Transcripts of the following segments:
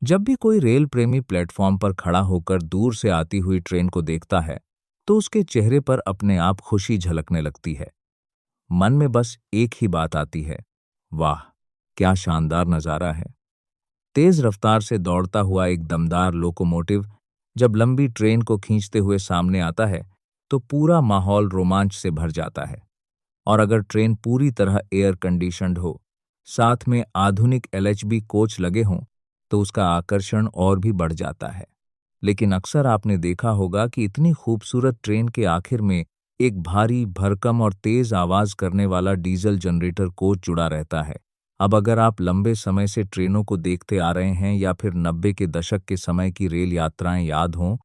जब भी कोई रेल प्रेमी प्लेटफॉर्म पर खड़ा होकर दूर से आती हुई ट्रेन को देखता है, तो उसके चेहरे पर अपने आप खुशी झलकने लगती है। मन में बस एक ही बात आती है, वाह, क्या शानदार नज़ारा है। तेज रफ्तार से दौड़ता हुआ एक दमदार लोकोमोटिव जब लंबी ट्रेन को खींचते हुए सामने आता है, तो पूरा माहौल रोमांच से भर जाता है। और अगर ट्रेन पूरी तरह एयर कंडीशन्ड हो, साथ में आधुनिक एलएचबी कोच लगे हों, तो उसका आकर्षण और भी बढ़ जाता है। लेकिन अक्सर आपने देखा होगा कि इतनी खूबसूरत ट्रेन के आखिर में एक भारी, भरकम और तेज आवाज करने वाला डीजल जनरेटर कोच जुड़ा रहता है। अब अगर आप लंबे समय से ट्रेनों को देखते आ रहे हैं या फिर 90 के दशक के समय की रेल यात्राएं याद हों,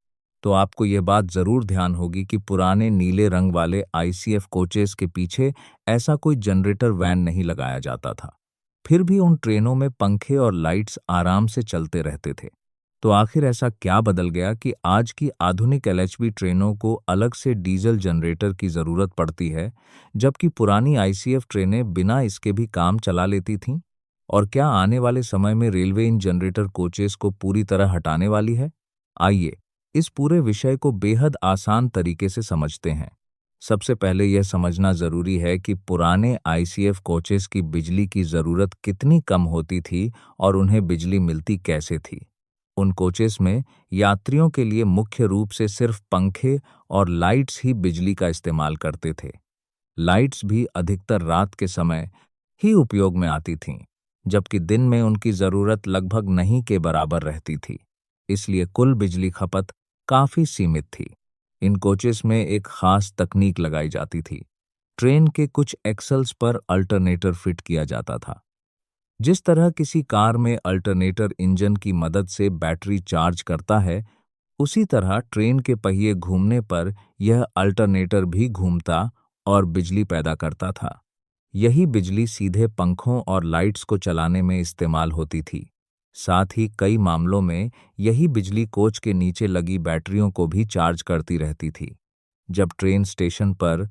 तो आपको यह बात जरूर ध्यान होगी कि पुराने नीले रंग वाले आईसीएफ कोचेस के पीछे ऐसा कोई जनरेटर वैन नहीं लगाया जाता था। फिर भी उन ट्रेनों में पंखे और लाइट्स आराम से चलते रहते थे। तो आखिर ऐसा क्या बदल गया कि आज की आधुनिक एलएचबी ट्रेनों को अलग से डीजल जनरेटर की जरूरत पड़ती है, जबकि पुरानी आईसीएफ ट्रेनें बिना इसके भी काम चला लेती थीं? और क्या आने वाले समय में रेलवे इन जनरेटर कोचेस को पूरी तरह हटाने वाली है? आइए इस पूरे विषय को बेहद आसान तरीके से समझते हैं। सबसे पहले यह समझना जरूरी है कि पुराने आईसीएफ कोचेस की बिजली की जरूरत कितनी कम होती थी और उन्हें बिजली मिलती कैसे थी। उन कोचेस में यात्रियों के लिए मुख्य रूप से सिर्फ पंखे और लाइट्स ही बिजली का इस्तेमाल करते थे। लाइट्स भी अधिकतर रात के समय ही उपयोग में आती थीं, जबकि दिन में उनकी जरूरत लगभग नहीं के बराबर रहती थी। इसलिए कुल बिजली खपत काफी सीमित थी। इन कोचेस में एक खास तकनीक लगाई जाती थी। ट्रेन के कुछ एक्सल्स पर अल्टरनेटर फिट किया जाता था। जिस तरह किसी कार में अल्टरनेटर इंजन की मदद से बैटरी चार्ज करता है, उसी तरह ट्रेन के पहिए घूमने पर यह अल्टरनेटर भी घूमता और बिजली पैदा करता था। यही बिजली सीधे पंखों और लाइट्स को चलाने में इस्तेमाल होती थी। साथ ही कई मामलों में यही बिजली कोच के नीचे लगी बैटरियों को भी चार्ज करती रहती थी। जब ट्रेन स्टेशन पर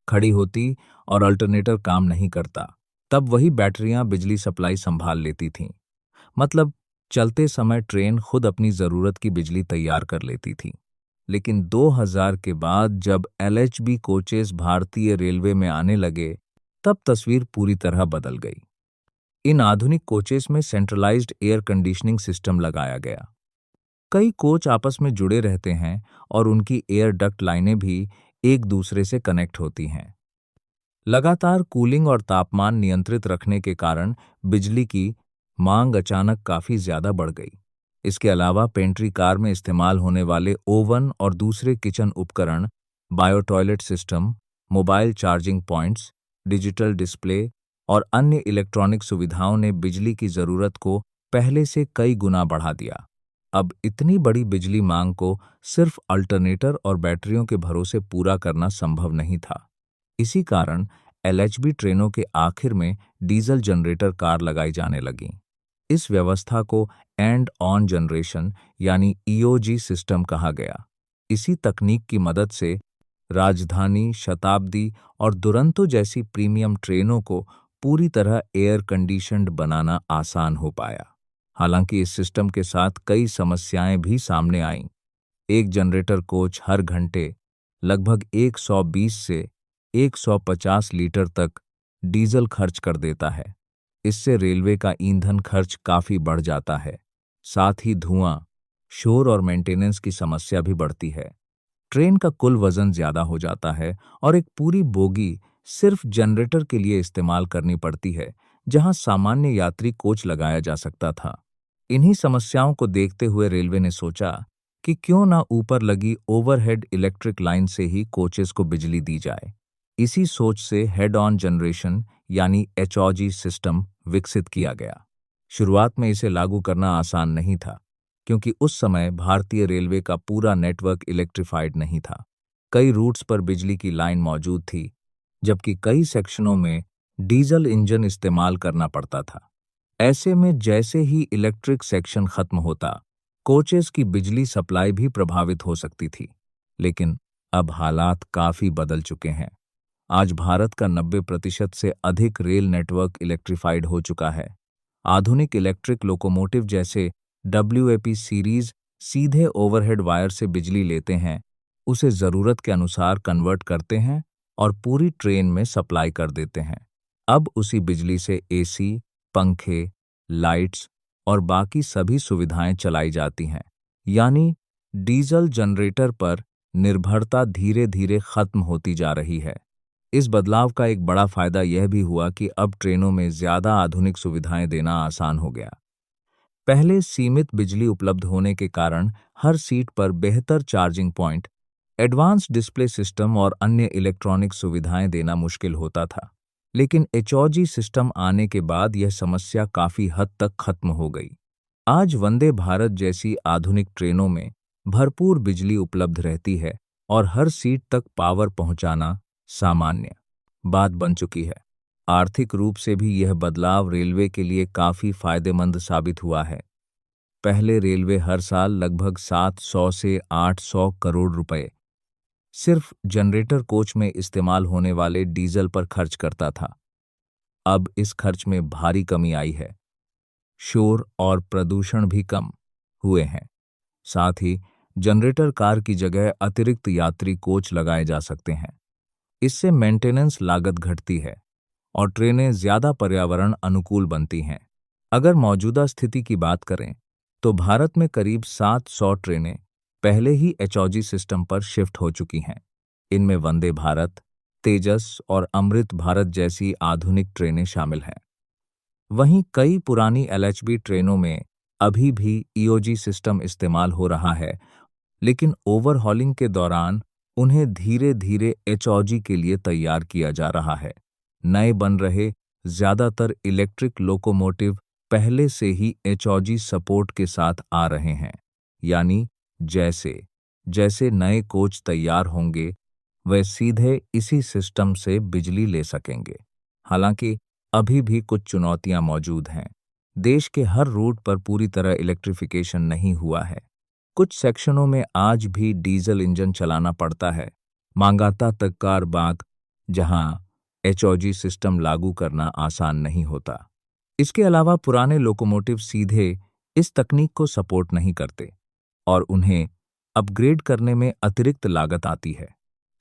खड़ी होती और अल्टरनेटर काम नहीं करता, तब वही बैटरियां बिजली सप्लाई संभाल लेती थीं। मतलब चलते समय ट्रेन खुद अपनी जरूरत की बिजली तैयार कर लेती थी। लेकिन 2000 के बाद जब एलएचबी कोचेस भारतीय रेलवे में आने लगे, तब तस्वीर पूरी तरह बदल गई। इन आधुनिक कोचेस में सेंट्रलाइज्ड एयर कंडीशनिंग सिस्टम लगाया गया। कई कोच आपस में जुड़े रहते हैं और उनकी एयर डक्ट लाइनें भी एक दूसरे से कनेक्ट होती हैं। लगातार कूलिंग और तापमान नियंत्रित रखने के कारण बिजली की मांग अचानक काफी ज्यादा बढ़ गई। इसके अलावा पेंट्री कार में इस्तेमाल होने वाले ओवन और दूसरे किचन उपकरण, bio toilet system, mobile charging points, digital display और अन्य इलेक्ट्रॉनिक सुविधाओं ने बिजली की जरूरत को पहले से कई गुना बढ़ा दिया। अब इतनी बड़ी बिजली मांग को सिर्फ अल्टरनेटर और बैटरियों के भरोसे पूरा करना संभव नहीं था। इसी कारण एलएचबी ट्रेनों के आखिर में डीजल जनरेटर कार लगाई जाने लगीं। इस व्यवस्था को एंड ऑन जनरेशन यानी ईओजी सिस्टम कहा गया। इसी तकनीक की मदद से राजधानी, शताब्दी और दुरंतो जैसी प्रीमियम ट्रेनों को पूरी तरह एयर कंडीशन्ड बनाना आसान हो पाया। हालांकि इस सिस्टम के साथ कई समस्याएं भी सामने आईं। एक जनरेटर कोच हर घंटे लगभग 120 से 150 लीटर तक डीजल खर्च कर देता है। इससे रेलवे का ईंधन खर्च काफी बढ़ जाता है। साथ ही धुआं, शोर और मेंटेनेंस की समस्या भी बढ़ती है। ट्रेन का कुल वजन ज्यादा हो जाता है और एक पूरी बोगी सिर्फ जनरेटर के लिए इस्तेमाल करनी पड़ती है, जहां सामान्य यात्री कोच लगाया जा सकता था। इन्हीं समस्याओं को देखते हुए रेलवे ने सोचा कि क्यों ना ऊपर लगी ओवरहेड इलेक्ट्रिक लाइन से ही कोचेस को बिजली दी जाए। इसी सोच से हेड ऑन जनरेशन यानी एचओजी सिस्टम विकसित किया गया। शुरुआत में इसे लागू करना आसान नहीं था, क्योंकि उस समय भारतीय रेलवे का पूरा नेटवर्क इलेक्ट्रिफाइड नहीं था। कई रूट्स पर बिजली की लाइन मौजूद थी, जबकि कई सेक्शनों में डीजल इंजन इस्तेमाल करना पड़ता था। ऐसे में जैसे ही इलेक्ट्रिक सेक्शन खत्म होता, कोचेस की बिजली सप्लाई भी प्रभावित हो सकती थी। लेकिन अब हालात काफी बदल चुके हैं। आज भारत का 90% से अधिक रेल नेटवर्क इलेक्ट्रिफाइड हो चुका है। आधुनिक इलेक्ट्रिक लोकोमोटिव जैसे WAP सीरीज सीधे ओवरहेड वायर से बिजली लेते हैं, उसे ज़रूरत के अनुसार कन्वर्ट करते हैं और पूरी ट्रेन में सप्लाई कर देते हैं। अब उसी बिजली से AC, पंखे, लाइट्स और बाकी सभी सुविधाएं चलाई जाती हैं। यानी डीजल जनरेटर पर निर्भरता धीरे धीरे खत्म होती जा रही है। इस बदलाव का एक बड़ा फायदा यह भी हुआ कि अब ट्रेनों में ज़्यादा आधुनिक सुविधाएं देना आसान हो गया। पहले सीमित बिजली उपलब्ध होने के कारण हर सीट पर बेहतर charging point, advance display system और अन्य इलेक्ट्रॉनिक सुविधाएं देना मुश्किल होता था। लेकिन HOG सिस्टम आने के बाद यह समस्या काफ़ी हद तक खत्म हो गई। आज वंदे भारत जैसी आधुनिक ट्रेनों में भरपूर बिजली उपलब्ध रहती है और हर सीट तक पावर पहुंचाना सामान्य बात बन चुकी है। आर्थिक रूप से भी यह बदलाव रेलवे के लिए काफ़ी फायदेमंद साबित हुआ है। पहले रेलवे हर साल लगभग 700 से 800 करोड़ रुपए सिर्फ जनरेटर कोच में इस्तेमाल होने वाले डीजल पर खर्च करता था। अब इस खर्च में भारी कमी आई है। शोर और प्रदूषण भी कम हुए हैं। साथ ही जनरेटर कार की जगह अतिरिक्त यात्री कोच लगाए जा सकते हैं। इससे मेंटेनेंस लागत घटती है और ट्रेनें ज़्यादा पर्यावरण अनुकूल बनती हैं। अगर मौजूदा स्थिति की बात करें तो भारत में करीब 700 ट्रेनें पहले ही HOG सिस्टम पर शिफ्ट हो चुकी हैं। इनमें वंदे भारत, तेजस और अमृत भारत जैसी आधुनिक ट्रेनें शामिल हैं। वहीं कई पुरानी LHB ट्रेनों में अभी भी EOG सिस्टम इस्तेमाल हो रहा है, लेकिन ओवरहॉलिंग के दौरान उन्हें धीरे धीरे HOG के लिए तैयार किया जा रहा है। नए बन रहे ज़्यादातर इलेक्ट्रिक लोकोमोटिव पहले से ही HOG सपोर्ट के साथ आ रहे हैं। यानी जैसे जैसे नए कोच तैयार होंगे वे सीधे इसी सिस्टम से बिजली ले सकेंगे। हालांकि अभी भी कुछ चुनौतियां मौजूद हैं। देश के हर रूट पर पूरी तरह इलेक्ट्रिफिकेशन नहीं हुआ है। कुछ सेक्शनों में आज भी डीजल इंजन चलाना पड़ता है। मांगाता तक कार बाग, जहां HOG सिस्टम लागू करना आसान नहीं होता। इसके अलावा पुराने लोकोमोटिव सीधे इस तकनीक को सपोर्ट नहीं करते और उन्हें अपग्रेड करने में अतिरिक्त लागत आती है।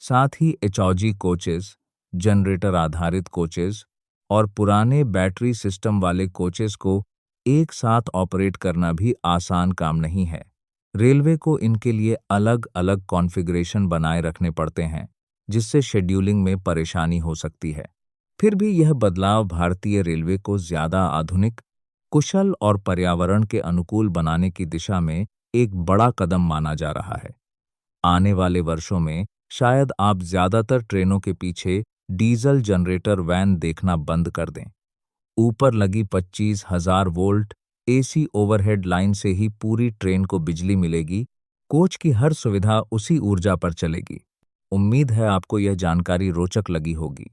साथ ही HOG कोचेस, जनरेटर आधारित कोचेस और पुराने बैटरी सिस्टम वाले कोचेस को एक साथ ऑपरेट करना भी आसान काम नहीं है। रेलवे को इनके लिए अलग अलग कॉन्फ़िगरेशन बनाए रखने पड़ते हैं, जिससे शेड्यूलिंग में परेशानी हो सकती है। फिर भी यह बदलाव भारतीय रेलवे को ज़्यादा आधुनिक, कुशल और पर्यावरण के अनुकूल बनाने की दिशा में एक बड़ा कदम माना जा रहा है। आने वाले वर्षों में शायद आप ज़्यादातर ट्रेनों के पीछे डीजल जनरेटर वैन देखना बंद कर दें। ऊपर लगी 25,000 वोल्ट AC ओवरहेड लाइन से ही पूरी ट्रेन को बिजली मिलेगी। कोच की हर सुविधा उसी ऊर्जा पर चलेगी। उम्मीद है आपको यह जानकारी रोचक लगी होगी।